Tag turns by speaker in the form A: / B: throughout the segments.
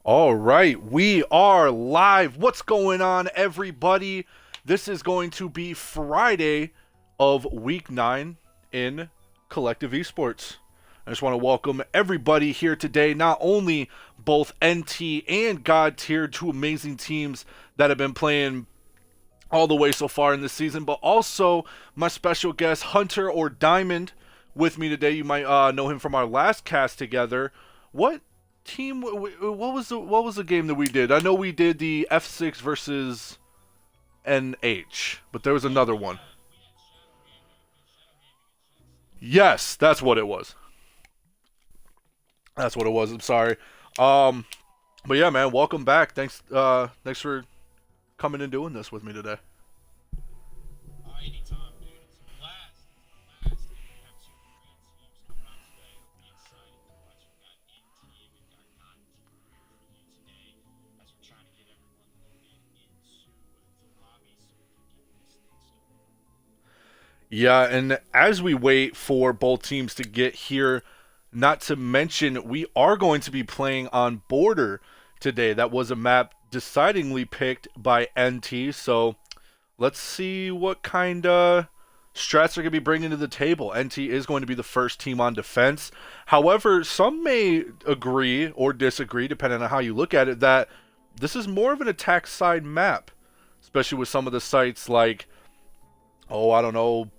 A: All right, we are live. What's going on, everybody? This is going to be Friday of week 9 in Collective Esports. I just want to welcome everybody here today. Not only both NT and God Tier, two amazing teams that have been playing all the way so far in this season, but also my special guest, Hunter or Diamond, with me today. You might know him from our last cast together. What team? What was the game that we did? I know we did the F6 versus NH, but there was another one. Yes, that's what it was. That's what it was. I'm sorry. Um, but yeah, man, welcome back. Thanks for coming and doing this with me today.
B: Anytime, dude. It's a blast. It's a blast. And we have two great teams coming out today. It'll be exciting to watch. We've got NT, we've got God Tier here for you today as we're trying to get everyone loaded into the lobby so we can get this thing started.
A: Yeah, and as we wait for both teams to get here, not to mention we are going to be playing on Border today. That was a map decidingly picked by NT, so let's see what kind of strats are going to be bringing to the table. NT is going to be the first team on defense. However, some may agree or disagree, depending on how you look at it, that this is more of an attack side map, especially with some of the sites like, oh, I don't know,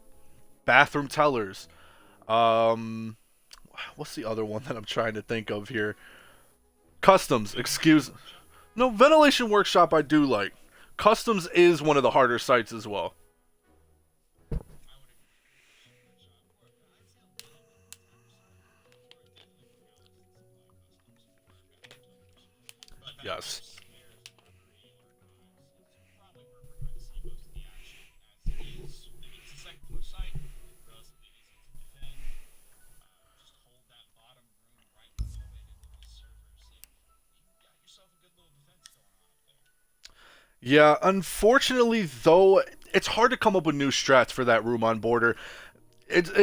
A: bathroom tellers. Um, what's the other one that I'm trying to think of here? Customs, excuse. No, Ventilation Workshop I do like. Customs is one of the harder sites as well.
B: I would agree. I'd say a little bit on the harder side. Definitely for realists and supply customs for bathroom tellers. But that kind
A: Yes.
B: of scares the pre-order guys since probably we're going to see most of the action as it is. I mean, it's a second floor site, relatively easy to defend. Just hold that bottom room right below it and then the servers, and you got yourself a good little defense going on up there.
A: Yeah, unfortunately, though, it's hard to come up with new strats for that room on Border.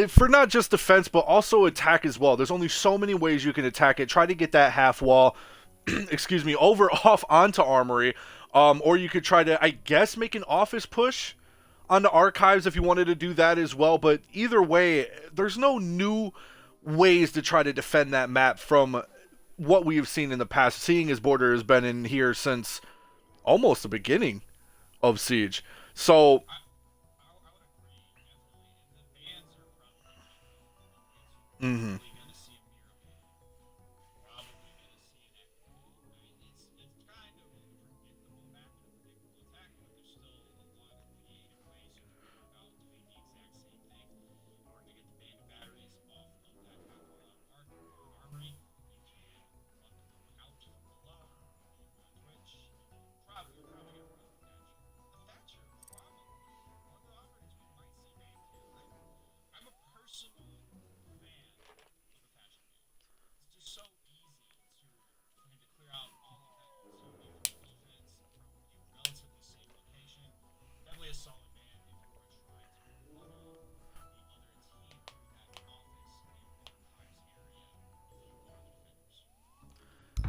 A: For not just defense, but also attack as well. There's only so many ways you can attack it. Try to get that half wall, excuse me, over off onto Armory. Or you could try to, I guess, make an office push onto Archives if you wanted to do that as well. But either way, there's no new ways to try to defend that map from what we have seen in the past. Seeing as Border has been in here since almost the beginning of Siege. So,
B: I would agree, definitely. And the bans are probably going to help a little bit. So you're
A: mhm.
B: probably going to see a mirror ban. Probably going to see an echo ban. I mean, it's kind of a predictable map and a predictable attack, but there's still a lot of creative ways you can go about doing the exact same thing. In order to get the banned batteries off of that half wall on Armory, you can run them out from below via Twitch. You're probably going to run the Thatcher. The Thatcher, probably one of the operators we might see banned here. I'm a personal fan of the Thatcher ban. It's just so easy for him to clear out all of that utility from defense from a relatively safe location. Definitely a solid ban if you are trying to muddle the other team through that office and archives area if you are the defenders.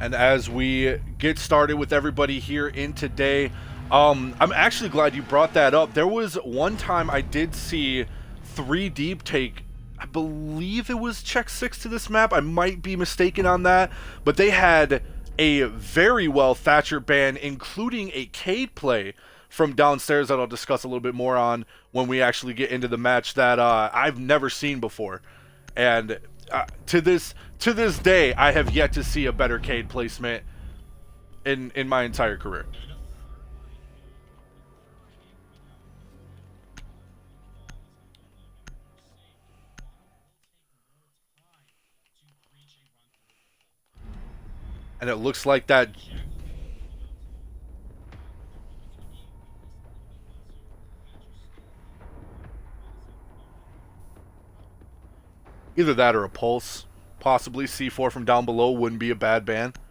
A: And as we get started with everybody here in today, I'm actually glad you brought that up. There was one time I did see 3 Deep take, I believe it was check 6 to this map. I might be mistaken on that, but they had a very well Thatcher ban, including a Cade play from downstairs that I'll discuss a little bit more on when we actually get into the match that I've never seen before. And to this day, I have yet to see a better Cade placement in my entire career.
B: And a third right hand. A third right hand coming out of that off wall is going to be a little bit more safe. While it will take more time to breach a run through of the wall.
A: And it looks like that.
B: Jackal Cave coming out too. Is it really going to be make this a little bit easier for the Thatcher still, or is it really going to hurt them?
A: Either that or a pulse. Possibly C4 from down below wouldn't be a bad ban.
B: I agree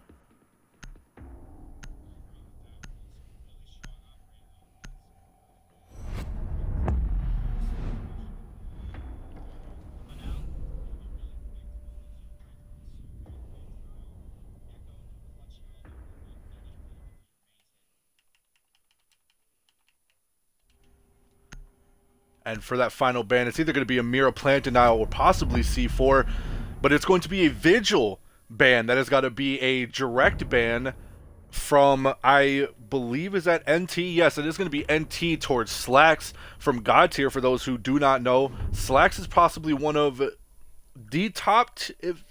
B: with that. Pulse, a really strong operator though. He's going to be forced into pushing the wall. Coming out, going to be really predictable. Those are right across. Great defense now. Echo clutching out on the
A: And for that final ban, it's either going to be a Mira Plant Denial or possibly C4, but it's going to be a Vigil ban. That has got to be a direct ban from, I believe, is that NT? Yes, it is going to be NT towards Slacks from God Tier. For those who do not know, Slacks is possibly one of the top,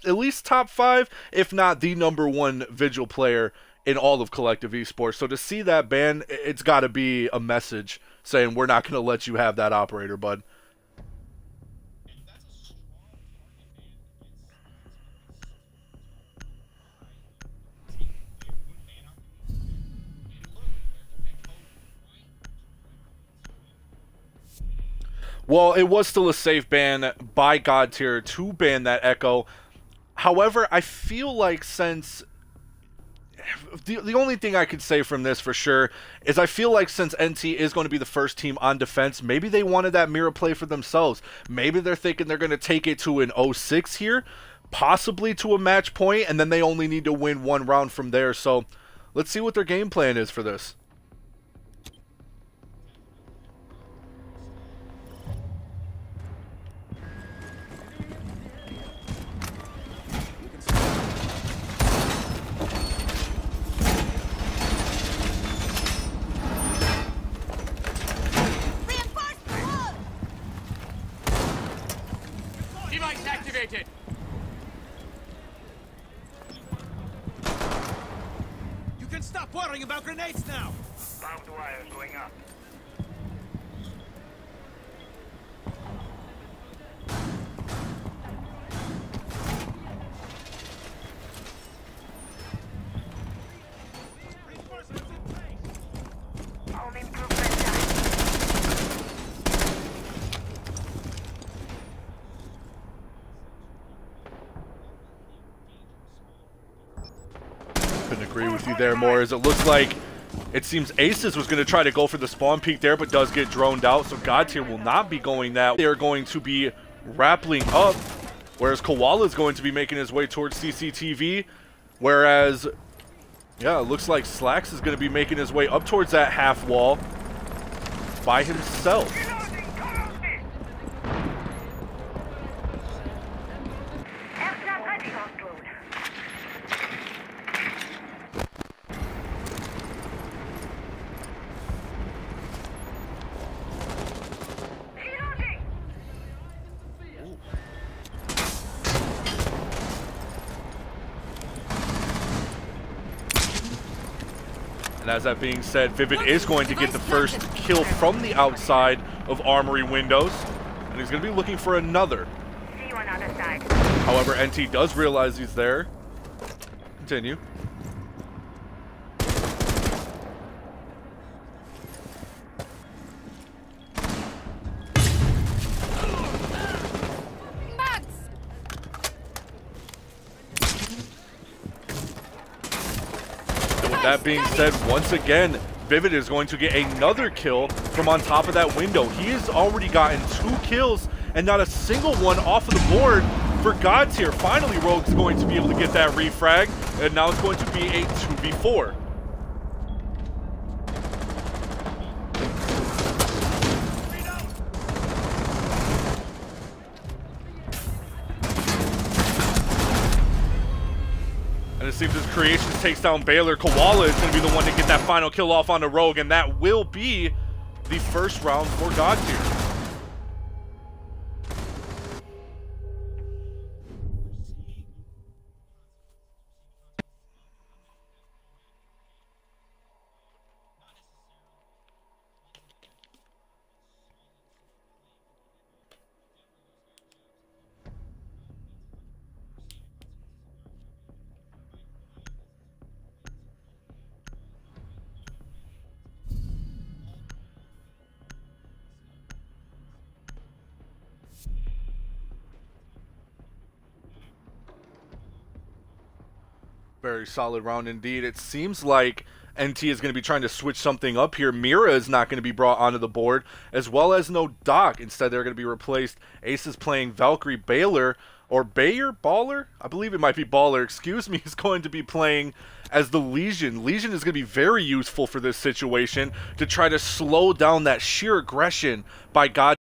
A: at least top 5, if not the #1 Vigil player in all of collective esports. So to see that ban, it's got to be a message saying we're not going to let you have that operator, bud.
B: And that's a strong target ban against Slacks because take away one ban out the game. And look, there's the right?
A: Well, it was still a safe ban by God Tier to ban that Echo. However, I feel like since the only thing I could say from this for sure is I feel like since NT is going to be the first team on defense, maybe they wanted that mirror play for themselves. Maybe they're thinking they're going to take it to an 0-6 here, possibly to a match point, and then they only need to win one round from there. So let's see what their game plan is for this.
C: Device activated.
D: You can stop worrying about grenades now.
E: Barbed wire going up.
D: Reinforcements in place.
E: Home improvement time.
A: Couldn't agree with you there more, as it looks like it seems Aces was going to try to go for the spawn peak there, but does get droned out, so God Tier will not be going that. They are going to be rappelling up, whereas Koala is going to be making his way towards CCTV, whereas, yeah, it looks like Slacks is going to be making his way up towards that half wall by himself.
E: Reloading, closing. Aircraft ready on drone. Reloading.
A: And as that being said, Vivid is going to get the first kill from the outside of Armory windows, and he's going to be looking for another.
E: See you on other side.
A: However, NT does realize he's there. Continue. And with that being said, once again, Vivid is going to get another kill from on top of that window. He has already gotten 2 kills and not a single one off of the board for God Tier. Finally, Rogue's going to be able to get that refrag, and now it's going to be a 2v4. And it seems as Creations takes down Baylor, Koala is going to be the one to get that final kill off on the Rogue, and that will be the first round for God Tier. Very solid round indeed. It seems like NT is going to be trying to switch something up here. Mira is not going to be brought onto the board, as well as no Doc. Instead, they're going to be replaced. Ace is playing Valkyrie. Baylor, or Bayer? Baller? I believe it might be Baller. Excuse me, is going to be playing as the Legion. Legion is going to be very useful for this situation to try to slow down that sheer aggression by God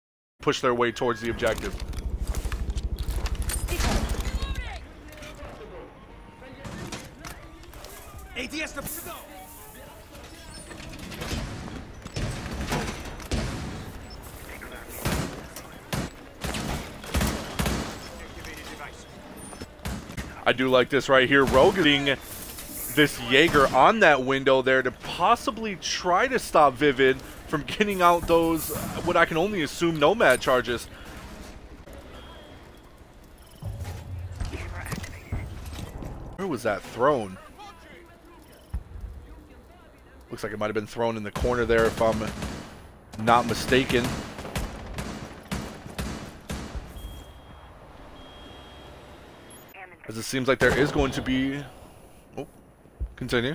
A: push their way towards the objective.
D: ATS to go.
A: I do like this right here. Rogue getting this Jaeger on that window there to possibly try to stop Vivid from getting out those, what I can only assume, Nomad charges. Where was that thrown? Looks like it might have been thrown in the corner there if I'm not mistaken. As it seems like there is going to be... Oh, continue.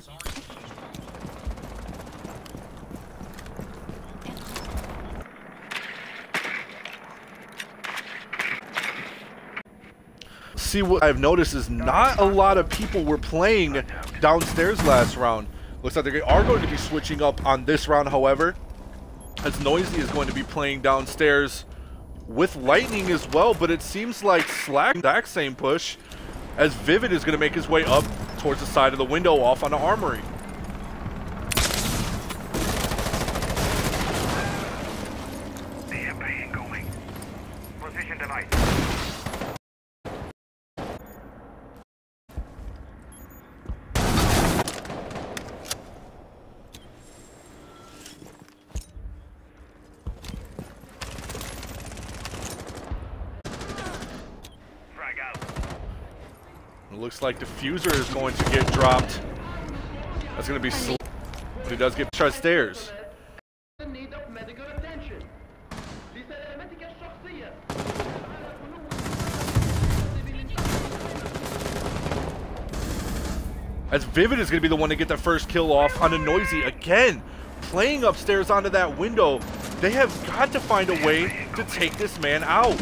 A: See, what I've noticed is not a lot of people were playing downstairs last round. Looks like they are going to be switching up on this round, however, as Noisy is going to be playing downstairs with Lightning as well, but it seems like Slack exact same push as Vivid is going to make his way up towards the side of the window off on the Armory.
E: Position device. Frag out.
A: It looks like Diffuser is going to get dropped. That's going to be slow, but he does get pushed upstairs. As Vivid is going to be the one to get the first kill off on a Noisy again. Playing upstairs onto that window. They have got to find a way to take this man out.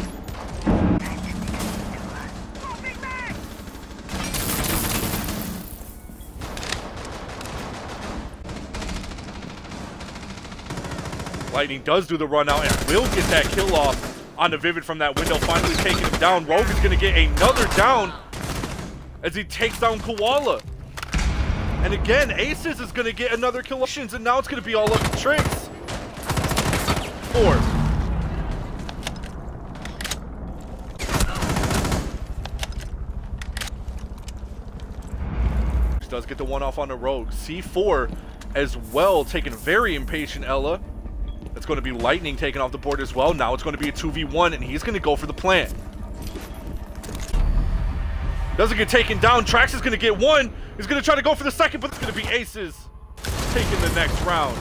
A: Lightning does do the run out and will get that kill off on the Vivid from that window, finally taking him down. Rogue is going to get another down as he takes down Koala. And again, Aces is going to get another kill, and now it's going to be all up to Tricks. 4. Does get the one off on the Rogue. C4 as well, taking very impatient Ella. It's going to be Lightning taken off the board as well. Now it's going to be a 2v1, and he's going to go for the plant. Doesn't get taken down. Trax is going to get one. He's going to try to go for the second, but it's going to be Aces taking the next round.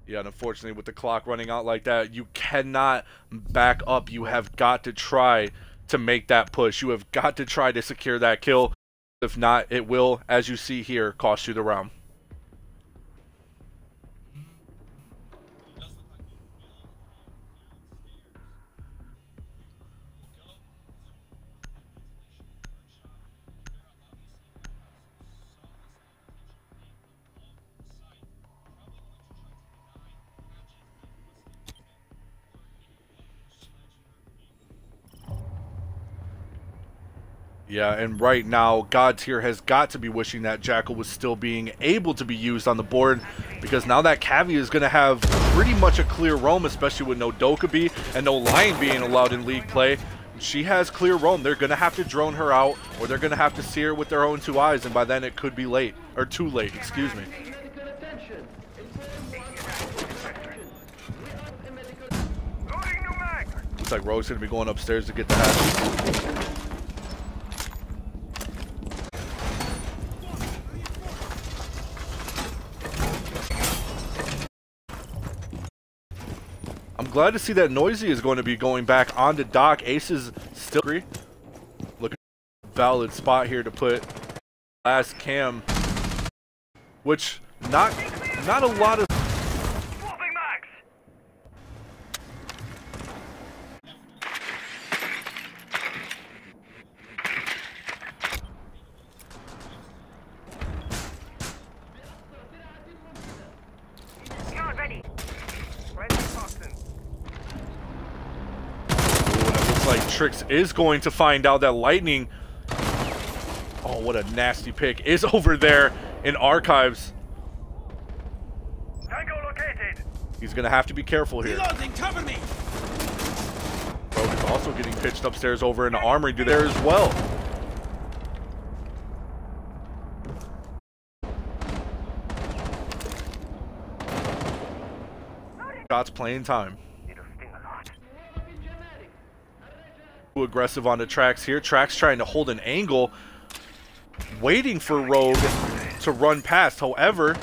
A: Yeah, and unfortunately, with the clock running out like that, you cannot back up. You have got to try to make that push. You have got to try to secure that kill. If not, it will, as you see here, cost you the round. Yeah, and right now, God tier has got to be wishing that Jackal was still being able to be used on the board, because now that Cavi is going to have pretty much a clear roam, especially with no Dokkaebi and no Lion being allowed in league play. She has clear roam. They're going to have to drone her out, or they're going to have to see her with their own 2 eyes, and by then it could be late, or too late, excuse me. Looks like Rogue's going to be going upstairs to get the hatch. I'm glad to see that Noisy is going to be going back onto Doc. Ace is still looking valid spot here to put last cam, which Not a lot of.
E: Swapping mags. Guard ready. Ready, Boston.
A: Ooh, and it looks like Trix is going to find out that Lightning. Oh, what a nasty pick is over there in archives.
E: Tango located.
A: He's gonna have to be careful here.
D: Reloading, cover me!
A: Rogue is also getting pitched upstairs over in the armory there as well. Shots playing time.
E: It'll sting a lot.
A: Too aggressive on the Tracks here. Tracks trying to hold an angle, waiting for Rogue to run past. However,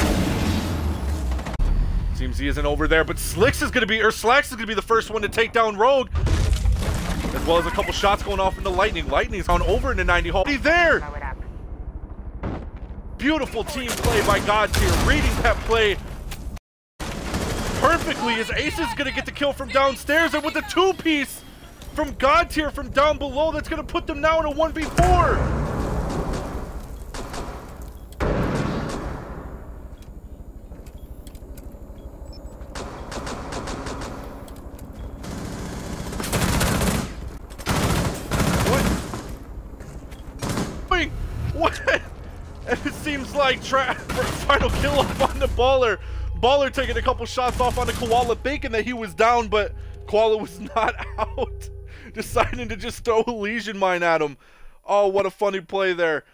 A: seems he isn't over there, but Slacks is gonna be the first one to take down Rogue, as well as a couple shots going off into Lightning. Lightning's on over into 90 Hall. He's there.
E: Power up.
A: Beautiful team play by God Tier, reading that play perfectly as Ace is gonna get the kill from downstairs, and with a two-piece from God Tier from down below, that's gonna put them now in a 1v4. What? And it seems like final kill up on the Baller. Baller taking a couple shots off on the Koala, thinking that he was down, but Koala was not out. Deciding to just throw a Legion Mine at him. Oh, what a funny play there.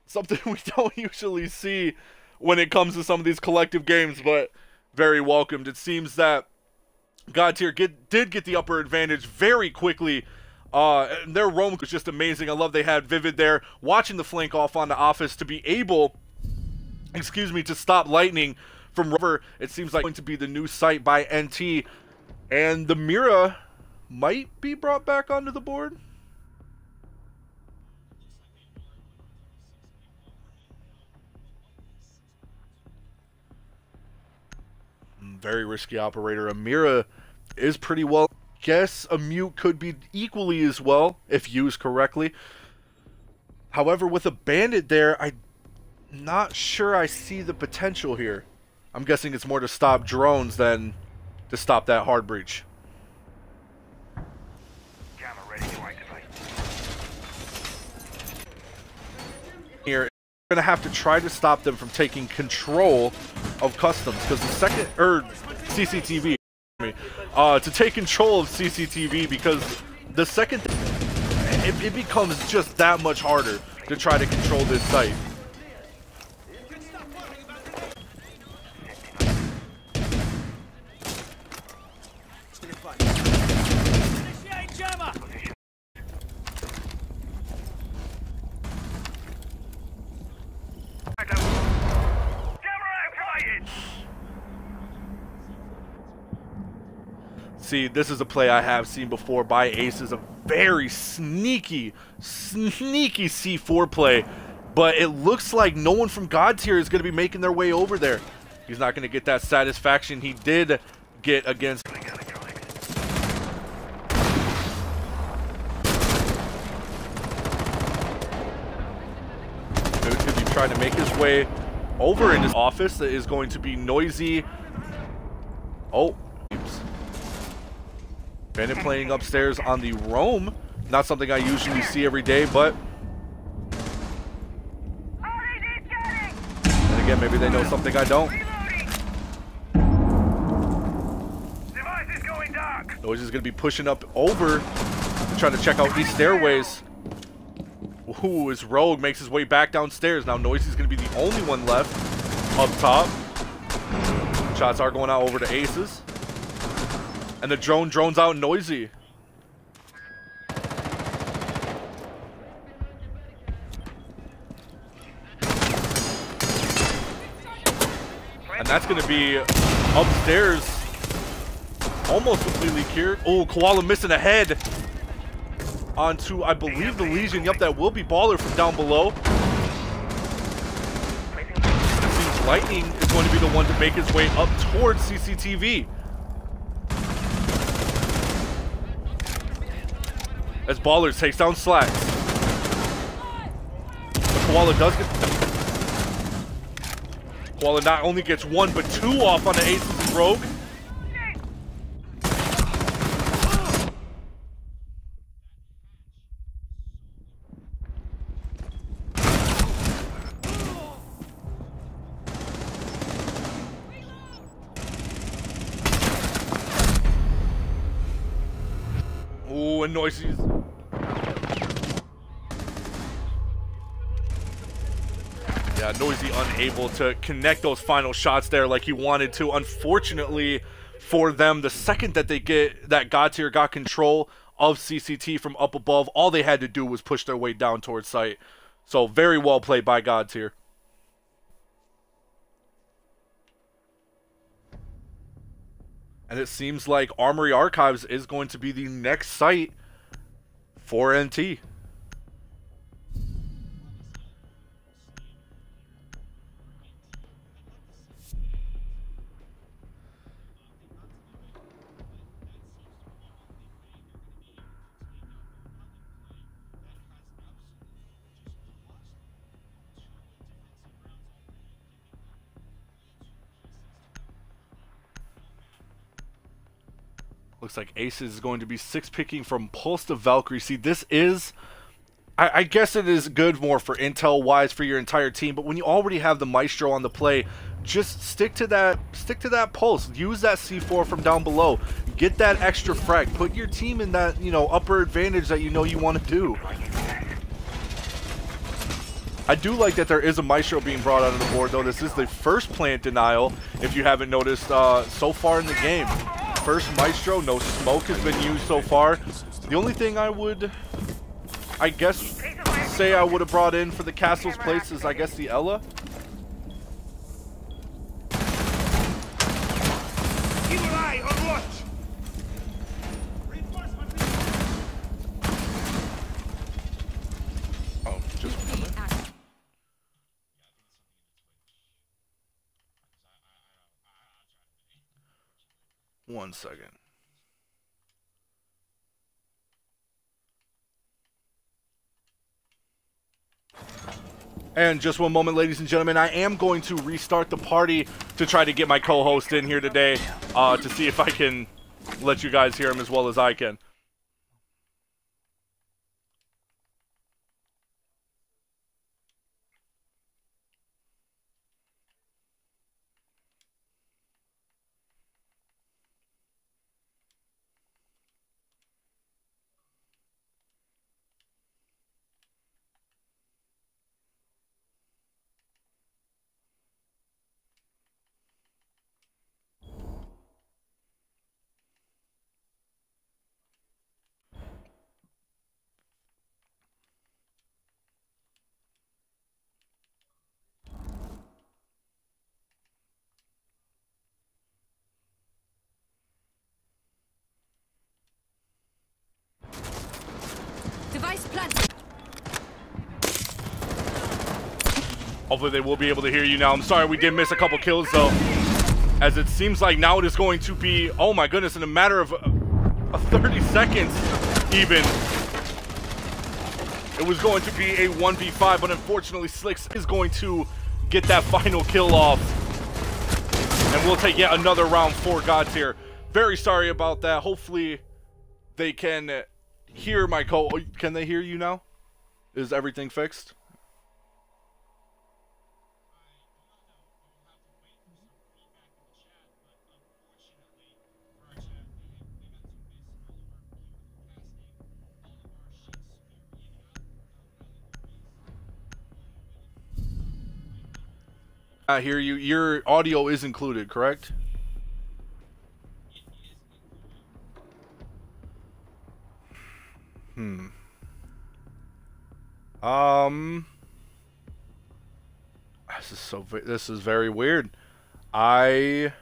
A: Something we don't usually see when it comes to some of these collective games, but very welcomed. It seems that God Tier did get the upper advantage very quickly. Their roam was just amazing. I love they had Vivid there watching the flank off on the Office to be able, to stop Lightning from Rover. It seems like going to be the new site by NT, and the Mira might be brought back onto the board. Very risky operator. A Mira is pretty well. Guess a Mute could be equally as well if used correctly. However, with a Bandit there, I'm not sure I see the potential here. I'm guessing it's more to stop drones than to stop that hard breach.
E: Jammer ready to activate.
A: Here, we're gonna have to try to stop them from taking control of customs, because the second CCTV. To take control of CCTV, because the second it becomes just that much harder to try to control this site.
D: Initiate jammer!
E: Jammer activated.
A: See, this is a play I have seen before by Aces, a very sneaky C4 play, but it looks like no one from God Tier is going to be making their way over there. He's not going to get that satisfaction he did get against. Dude could be trying to make his way over in his office. That is going to be Noisy. Oh. Bandit playing upstairs on the roam. Not something I usually see every day, but and again, maybe they know something I don't.
E: Device is going dark.
A: Noise is going to be pushing up over to try to check out these stairways. Ooh, as Rogue makes his way back downstairs. Now Noisy is going to be the only one left up top. Shots are going out over to Aces. And the drone's out Noisy. And that's going to be upstairs. Almost completely cured. Oh, Koala missing a head. Onto, I believe, the Legion. Yep, that will be Baller from down below. It seems Lightning is going to be the one to make his way up towards CCTV. As Ballers takes down Slacks. But Koala does get... Koala not only gets 1, but 2 off on the Aces and Rogue. Ooh, and Noisy's... Yeah, Noisy unable to connect those final shots there like he wanted to. Unfortunately for them, the second that they get that God tier got control of CCT from up above, all they had to do was push their way down towards site. So very well played by God tier. And it seems like Armory Archives is going to be the next site for NT. Looks like Aces is going to be 6-picking from Pulse to Valkyrie. See, this is... I guess it is good more for intel-wise for your entire team, but when you already have the Maestro on the play, just stick to that Pulse. Use that C4 from down below. Get that extra frag. Put your team in that, you know, upper advantage that you know you want to do. I do like that there is a Maestro being brought out of the board, though. This is the first plant denial, if you haven't noticed, so far in the game. First Maestro, no smoke has been used so far. The only thing I would, I guess, say I would have brought in for the Castle's place is, I guess, the Ella.
E: Keep an eye on watch.
A: Oh, just a minute. 1 second. And just 1 moment, ladies and gentlemen, I am going to restart the party to try to get my co-host in here today to see if I can let you guys hear him as well as I can.
C: Device planted.
A: Hopefully they will be able to hear you now. I'm sorry we did miss a couple kills though, as it seems like now it is going to be, oh my goodness, in a matter of 30 seconds even. It was going to be a 1v5, but unfortunately Slicks is going to get that final kill off. And we'll take yet another round for Gods here. Very sorry about that. Hopefully they can hear my Can they hear you now? Is everything fixed? I hear you. Your audio is included, correct? This is very weird. I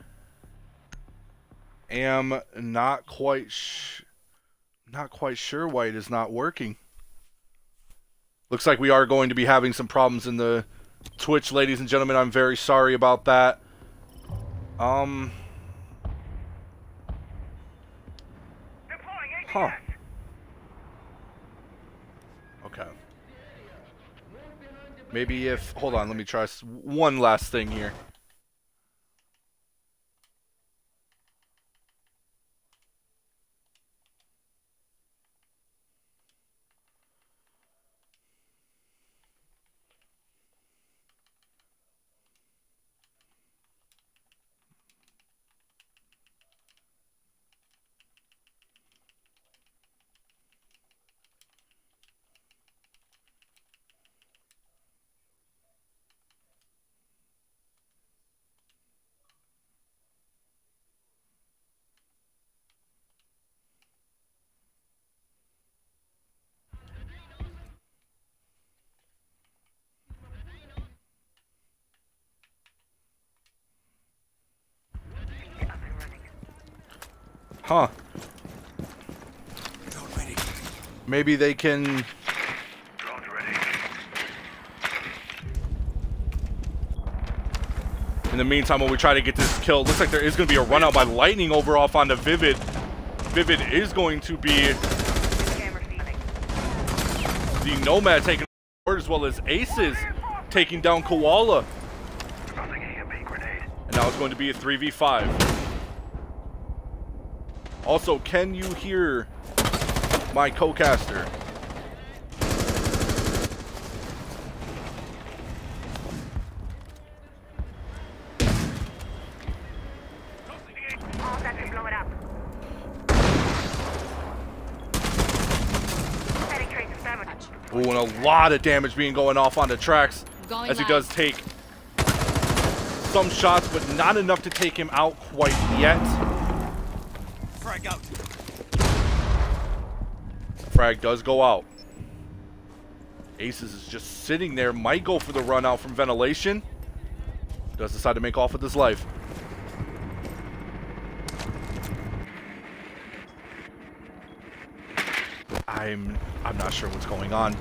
A: am not quite sure why it is not working. Looks like we are going to be having some problems in the Twitch, ladies and gentlemen, I'm very sorry about that. Huh. Okay. Maybe if... Hold on, let me try one last thing here. Huh. Maybe they can... In the meantime, while we try to get this kill, looks like there is going to be a run out by Lightning over off on the Vivid. Vivid is going to be the Nomad taking forward, as well as Aces taking down Koala. And now it's going to be a 3v5. Also, can you hear my co-caster? Ooh, and a lot of damage being going off on the tracks as he does take some shots, but not enough to take him out quite yet.
D: Frag out.
A: Frag does go out. Aces is just sitting there, might go for the run out from ventilation. Does decide to make off with his life. I'm not sure what's going on.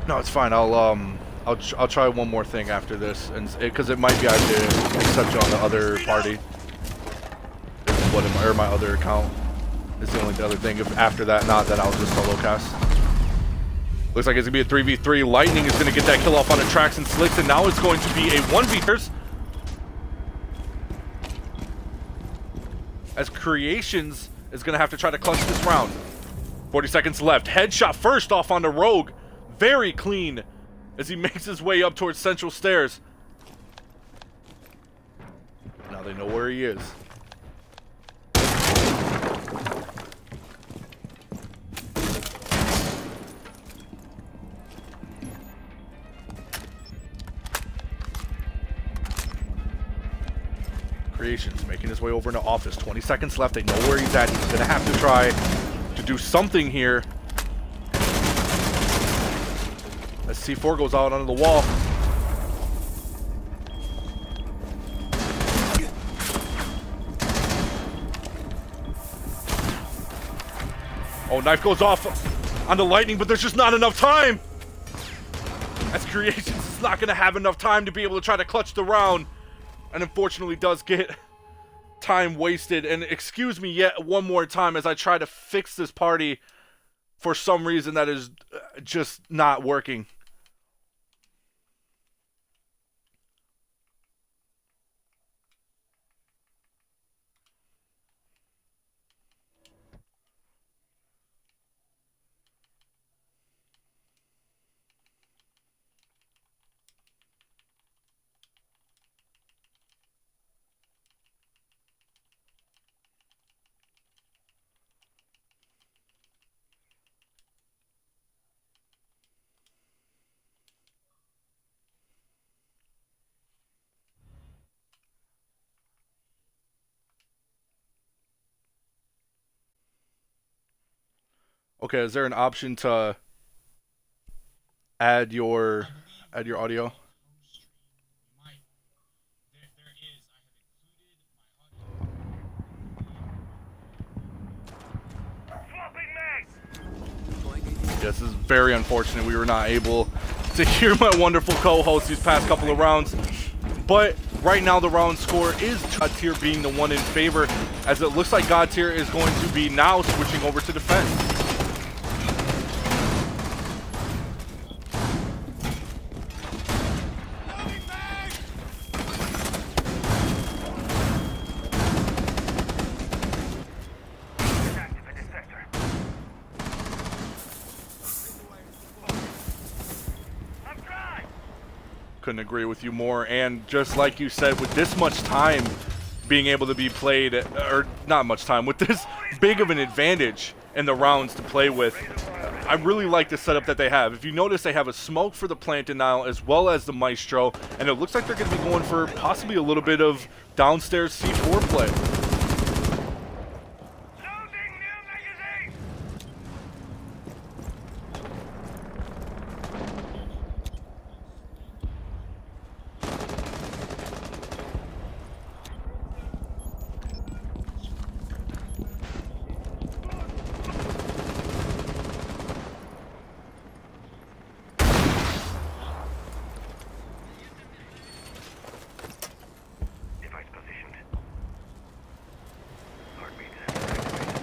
A: No, it's fine. I'll try one more thing after this, and because it might be I did accept you on the other party. Or my other account is the only other thing. If after that not, then I'll just solo cast. Looks like it's gonna be a 3v3. Lightning is gonna get that kill off on the tracks and slicks, and now it's going to be a 1v. As Creations is gonna have to try to clutch this round. 40 seconds left. Headshot first off on the Rogue. Very clean as he makes his way up towards Central Stairs. Now they know where he is. Creations making his way over into office. 20 seconds left. They know where he's at. He's going to have to try to do something here. As C4 goes out onto the wall. Oh, knife goes off on the Lightning, but there's just not enough time. As Creations is not going to have enough time to be able to try to clutch the round. And unfortunately does get time wasted. And excuse me yet one more time as I try to fix this party for some reason that is just not working. Okay, is there an option to add your audio? This is very unfortunate. We were not able to hear my wonderful co-host these past couple of rounds. But right now the round score is God Tier being the one in favor, as it looks like God Tier is going to be now switching over to defense. Couldn't agree with you more. And just like you said, with this much time being able to be played, or not much time, with this big of an advantage in the rounds to play with, I really like the setup that they have. If you notice, they have a smoke for the plant denial as well as the maestro, and it looks like they're going to be going for possibly a little bit of downstairs C4 play.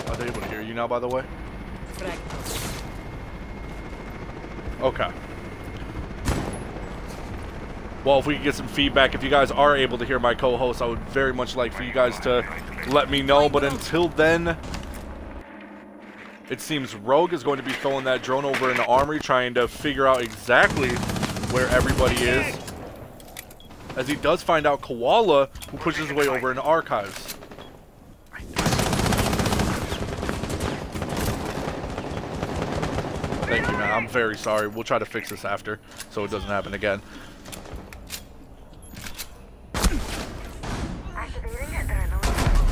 A: Are they able to hear you now, by the way? Okay. Well, if we could get some feedback, if you guys are able to hear my co-host, I would very much like for you guys to let me know. But until then, it seems Rogue is going to be throwing that drone over in the armory, trying to figure out exactly where everybody is. As he does find out Koala, who pushes his way over in the archives. Thank you, man. I'm very sorry. We'll try to fix this after, so it doesn't happen again.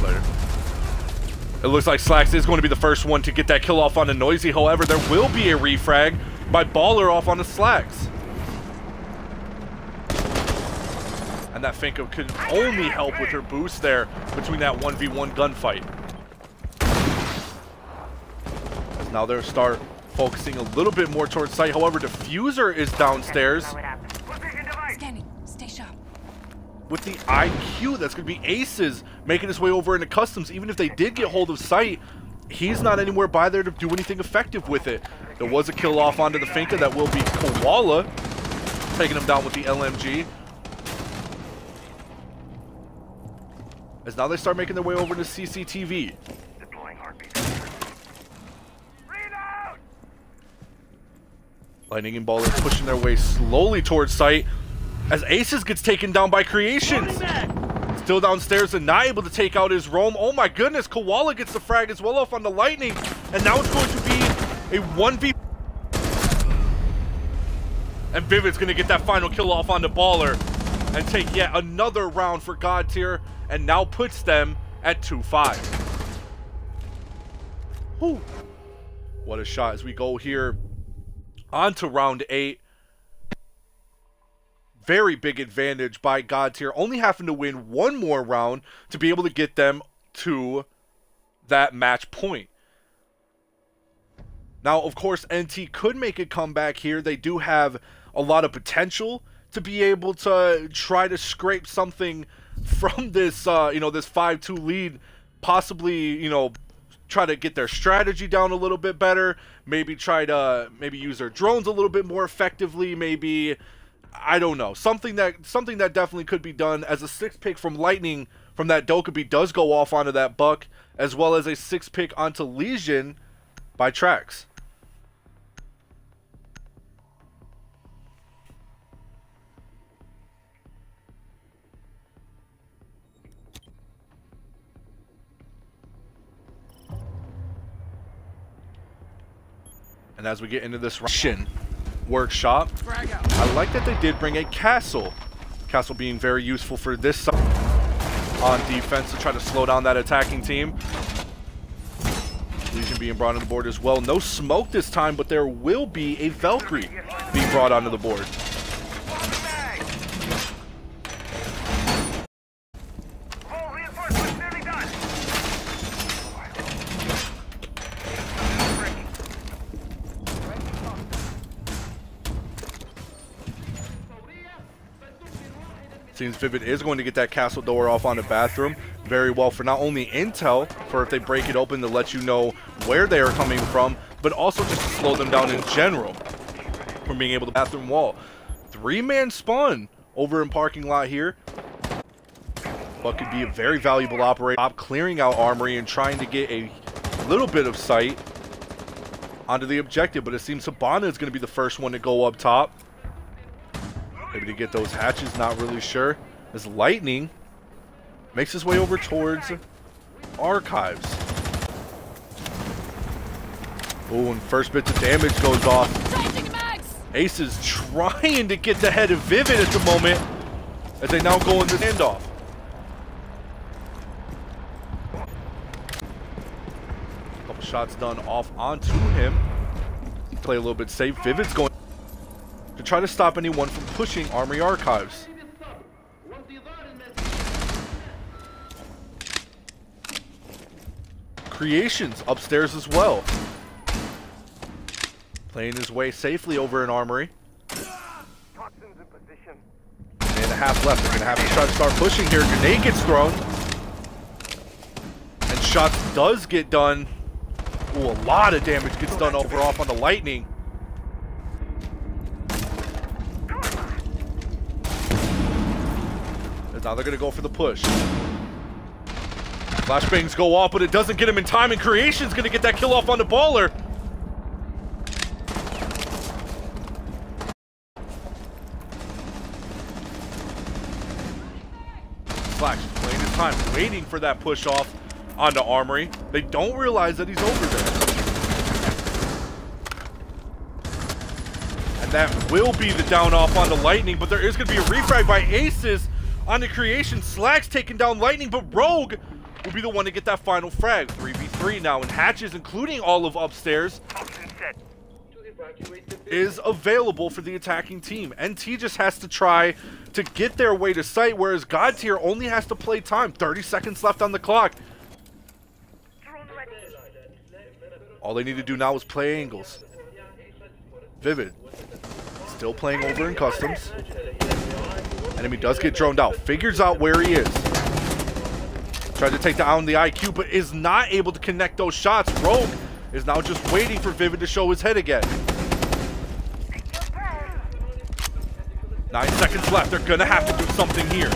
A: Later. It looks like Slacks is going to be the first one to get that kill off on the Noisy. However, there will be a refrag by Baller off on the Slacks. And that Finka could only help with her boost there between that 1v1 gunfight. As now they'll start focusing a little bit more towards site. However, Diffuser is downstairs.
C: Scanning. Stay sharp.
A: With the IQ, that's going to be Aces making his way over into Customs. Even if they did get hold of site, he's not anywhere by there to do anything effective with it. There was a kill off onto the Finka. That will be Koala taking him down with the LMG. As now they start making their way over to CCTV.
E: Deploying heartbeat.
A: Lightning and Baller pushing their way slowly towards site as Aces gets taken down by Creations. Still downstairs and not able to take out his roam. Oh my goodness, Koala gets the frag as well off on the Lightning. And now it's going to be a 1v. And Vivid's going to get that final kill off on the Baller and take yet another round for God Tier, and now puts them at 2-5. Whew. What a shot as we go here on to round 8. Very big advantage by God Tier, only having to win one more round to be able to get them to that match point. Now, of course, NT could make a comeback here. They do have a lot of potential to be able to try to scrape something from this, this 5-2 lead. Possibly, try to get their strategy down a little bit better. Maybe try to use their drones a little bit more effectively. Maybe, I don't know, something that definitely could be done. As a 6 pick from Lightning from that Dokkaebi does go off onto that Buck, as well as a 6 pick onto Legion by Trax. And as we get into this Russian workshop, I like that they did bring a Castle. Castle being very useful for this side on defense to try to slow down that attacking team. Legion being brought on the board as well. No smoke this time, but there will be a Valkyrie being brought onto the board. Seems Vivid is going to get that castle door off on the bathroom. Very well for not only intel, for if they break it open to let you know where they are coming from, but also just to slow them down in general from being able to bathroom wall. 3-man spawn over in parking lot here. But could be a very valuable operator. Clearing out armory and trying to get a little bit of sight onto the objective, but it seems Sabana is going to be the first one to go up top. Maybe to get those hatches, not really sure. As Lightning makes his way over towards Archives. Oh, and first bits of damage goes off. Ace is trying to get the head of Vivid at the moment as they now go into standoff. Couple shots done off onto him. Play a little bit safe. Vivid's going to try to stop anyone from pushing Armory Archives. Creations upstairs as well. Playing his way safely over in Armory. And a half left. They're going to have to try to start pushing here. Grenade gets thrown. And shots does get done. Ooh, a lot of damage gets done over off on the Lightning. And now they're going to go for the push. Flashbangs go off, but it doesn't get him in time, and Creation's going to get that kill off on the baller. Flash is playing his time, waiting for that push off onto Armory. They don't realize that he's over there. And that will be the down off on the Lightning, but there is going to be a refrag by Aces on the Creation. Slack's taking down Lightning, but Rogue will be the one to get that final frag. 3v3 now, and hatches, including all of upstairs, is available for the attacking team. NT just has to try to get their way to sight, whereas God Tier only has to play time. 30 seconds left on the clock. All they need to do now is play angles. Vivid still playing over in customs. Enemy does get droned out. Figures out where he is. Tried to take down the IQ, but is not able to connect those shots. Rogue is now just waiting for Vivid to show his head again. 9 seconds left. They're going to have to do something here.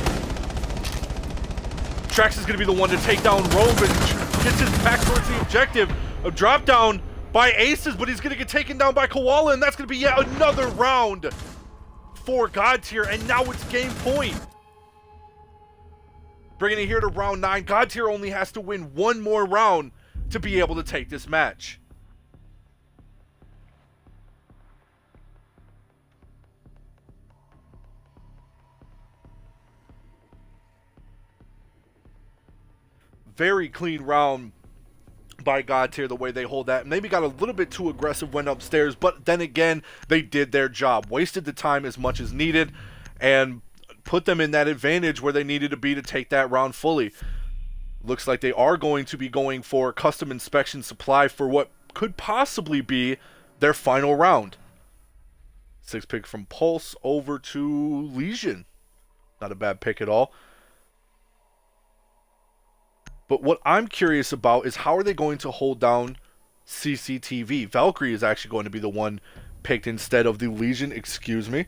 A: Trex is going to be the one to take down Rogue and gets his back towards the objective. A drop down by Aces, but he's going to get taken down by Koala, and that's going to be yet another round for God Tier, and now it's game point. Bringing it here to round 9. God Tier only has to win one more round to be able to take this match. Very clean round by God Tier, the way they hold that. Maybe got a little bit too aggressive, went upstairs, but then again, they did their job. Wasted the time as much as needed, and put them in that advantage where they needed to be to take that round fully. Looks like they are going to be going for custom inspection supply for what could possibly be their final round. 6 pick from Pulse over to Legion. Not a bad pick at all. But what I'm curious about is how are they going to hold down CCTV? Valkyrie is actually going to be the one picked instead of the Legion, excuse me.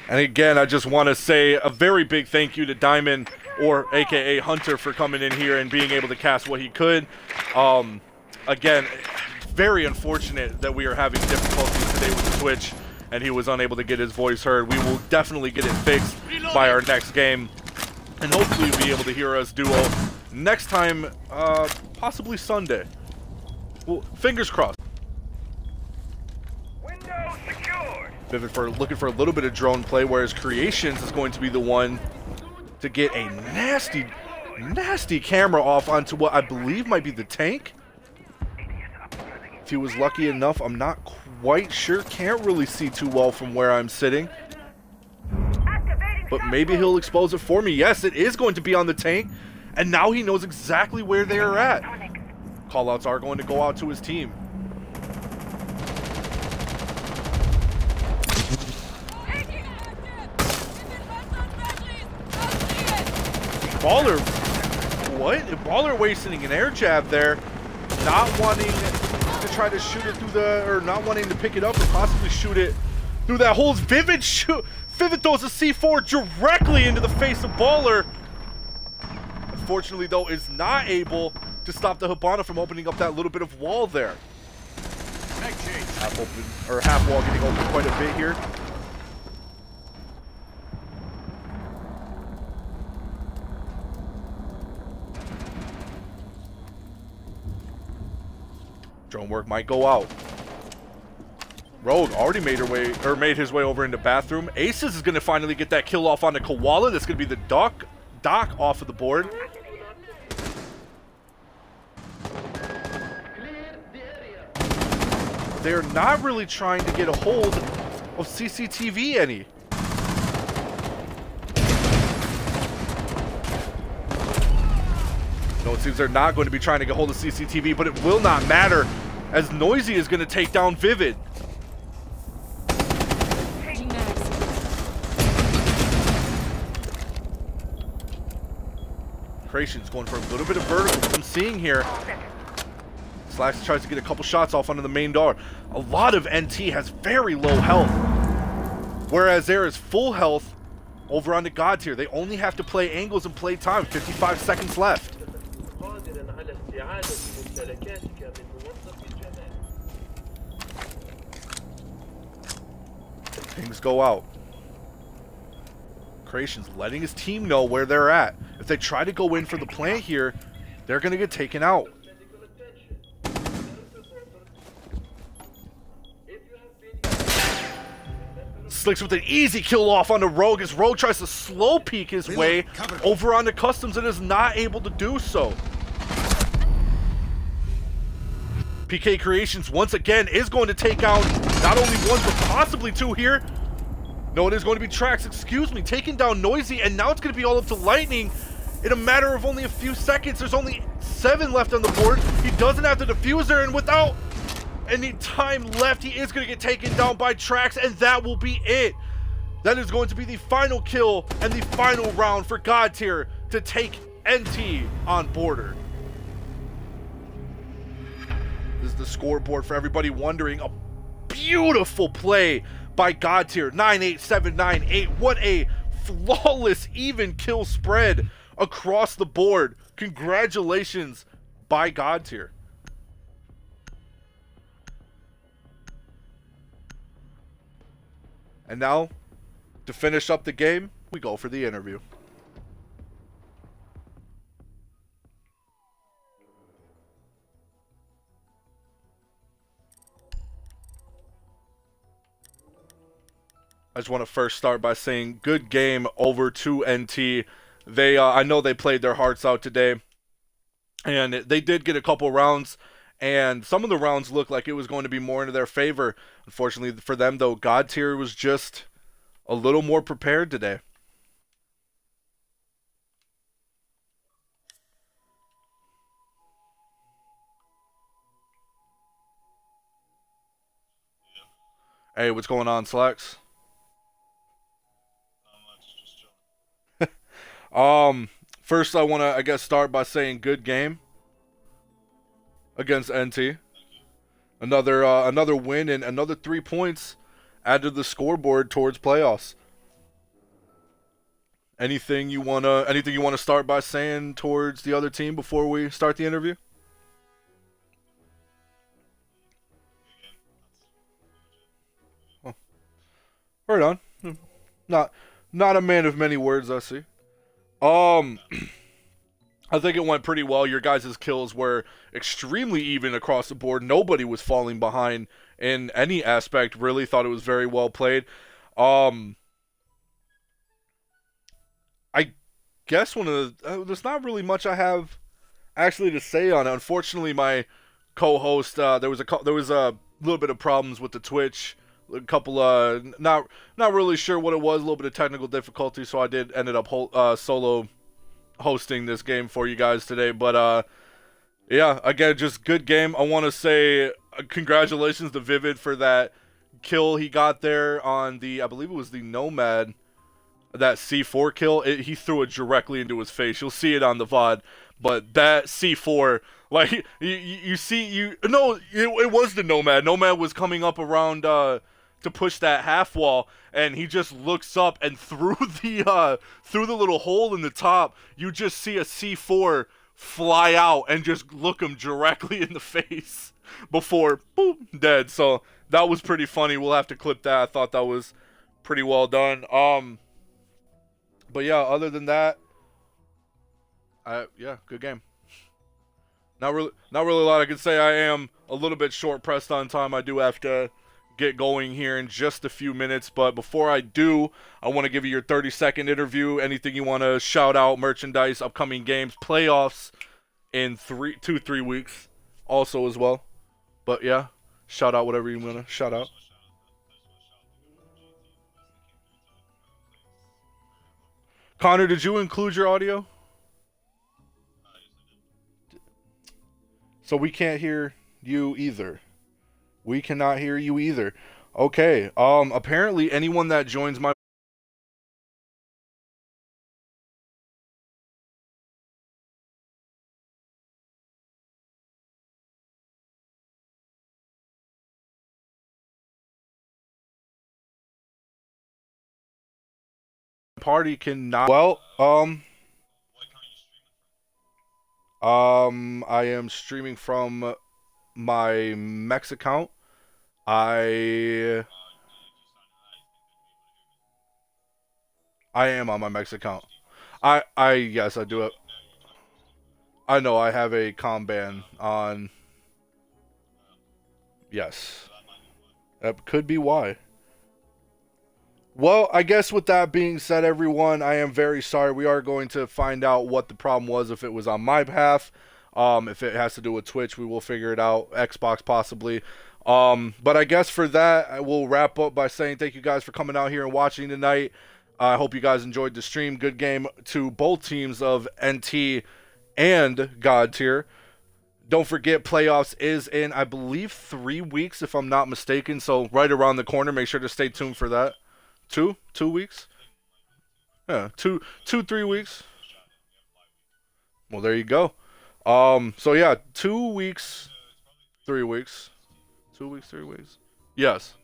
A: And again, I just want to say a very big thank you to Diamond, or AKA Hunter, for coming in here and being able to cast what he could. Again, very unfortunate that we are having difficulties today with the Twitch and he was unable to get his voice heard. We will definitely get it fixed by our next game and hopefully be able to hear us duo next time, possibly Sunday. Well, fingers crossed. Vivid for looking for a little bit of drone play, whereas Creations is going to be the one to get a nasty camera off onto what I believe might be the tank. If he was lucky enough, I'm not quite sure. Can't really see too well from where I'm sitting. But maybe he'll expose it for me. Yes, it is going to be on the tank. And now he knows exactly where they are at. Callouts are going to go out to his team. Baller, what? Baller wasting an air jab there, not wanting to try to shoot it through the, or not wanting to pick it up or possibly shoot it through that hole. Vivid throws a C4 directly into the face of Baller. Unfortunately, though, is not able to stop the Hibana from opening up that little bit of wall there. Half open, or half wall getting open quite a bit here. Drone work might go out. Rogue already made his way over into bathroom. Aces is going to finally get that kill off on the Koala. That's going to be the Doc off of the board. They're not really trying to get a hold of CCTV any. No, it seems they're not going to be trying to get hold of CCTV, but it will not matter as Noisy is going to take down Vivid. Creation's going for a little bit of vertical, I'm seeing here. Slacks tries to get a couple shots off onto the main door. A lot of NT has very low health, whereas there is full health over on the God tier. They only have to play angles and play time. 55 seconds left. Things go out. Creation's letting his team know where they're at. If they try to go in for the plant here, they're going to get taken out. Slicks with an easy kill off on the Rogue as Rogue tries to slow peek his way over onto Customs and is not able to do so. PK Creations once again is going to take out not only one but possibly two here. No, it is going to be Trax, excuse me, taking down Noisy, and now it's going to be all up to Lightning in a matter of only a few seconds. There's only 7 left on the board. He doesn't have the diffuser, and without any time left, he is going to get taken down by Trax, and that will be it. That is going to be the final kill and the final round for God tier to take NT on border. This is the scoreboard for everybody wondering. A beautiful play by God tier. 98798. What a flawless even kill spread across the board. Congratulations by God tier. And now, to finish up the game, we go for the interview. I just want to first start by saying good game over to NT. They, I know they played their hearts out today, and they did get a couple rounds, and some of the rounds looked like it was going to be more into their favor. Unfortunately for them, though, God tier was just a little more prepared today. Hey, what's going on, Slacks? First I want to, I guess, start by saying good game against NT. Another win and another 3 points added to the scoreboard towards playoffs. Anything you wanna start by saying towards the other team before we start the interview? Oh. Right on. Not a man of many words, I see. I think it went pretty well. Your guys' kills were extremely even across the board. Nobody was falling behind in any aspect. Really thought it was very well played. I guess there's not really much I have actually to say on it. Unfortunately, my co-host. There was a little bit of problems with the Twitch. A couple not really sure what it was. A little bit of technical difficulty, so I ended up solo hosting this game for you guys today. But yeah, again, just good game. I want to say congratulations to Vivid for that kill he got there on the, I believe it was the Nomad, that C4 kill. He threw it directly into his face. You'll see it on the VOD, but that C4, like, it was the Nomad. Nomad was coming up around to push that half wall, and he just looks up, and through the little hole in the top, you just see a C4 fly out and just look him directly in the face before boop, dead. So that was pretty funny. We'll have to clip that. I thought that was pretty well done. But yeah, other than that, yeah, good game. Not really a lot I can say. I am a little bit short pressed on time. I do have to get going here in just a few minutes, but before I do, I want to give you your 30-second interview. Anything you want to shout out, merchandise, upcoming games, playoffs in 3 weeks also as well. But yeah, shout out whatever you want to shout out. Connor, did you include your audio? So we can't hear you either. We cannot hear you either. Okay. Apparently anyone that joins my party cannot. Well, I am streaming from my Mex account. I am on my Mex account. Yes, I do it. I know I have a comm ban on. Yes. That could be why. Well, I guess with that being said, everyone, I am very sorry. We are going to find out what the problem was, if it was on my behalf. If it has to do with Twitch, we will figure it out. Xbox possibly. But I guess for that, I will wrap up by saying thank you guys for coming out here and watching tonight. I hope you guys enjoyed the stream. Good game to both teams of NT and God Tier. Don't forget, playoffs is in, I believe, 3 weeks, if I'm not mistaken. So right around the corner. Make sure to stay tuned for that. 2 weeks? Yeah, 3 weeks. Well, there you go. So yeah, 2 weeks, 3 weeks. 2 weeks, 3 weeks. Yes.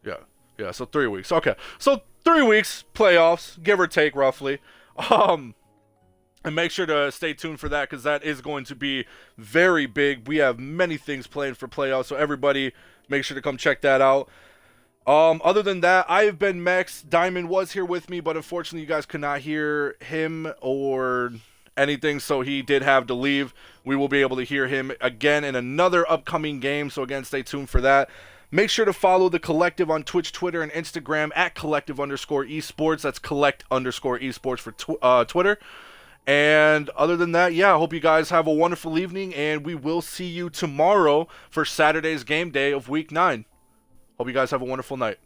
A: Yeah, so 3 weeks. Okay. So 3 weeks, playoffs, give or take roughly. And make sure to stay tuned for that, because that is going to be very big. We have many things planned for playoffs, so everybody make sure to come check that out. Other than that, I have been Mex. Diamond was here with me, but unfortunately you guys could not hear him or anything, so he did have to leave. We will be able to hear him again in another upcoming game, so again, stay tuned for that. Make sure to follow the collective on Twitch, Twitter, and Instagram at @collect_esports. That's collect_esports for Twitter. And other than that, yeah, I hope you guys have a wonderful evening, and we will see you tomorrow for Saturday's game day of Week 9. Hope you guys have a wonderful night.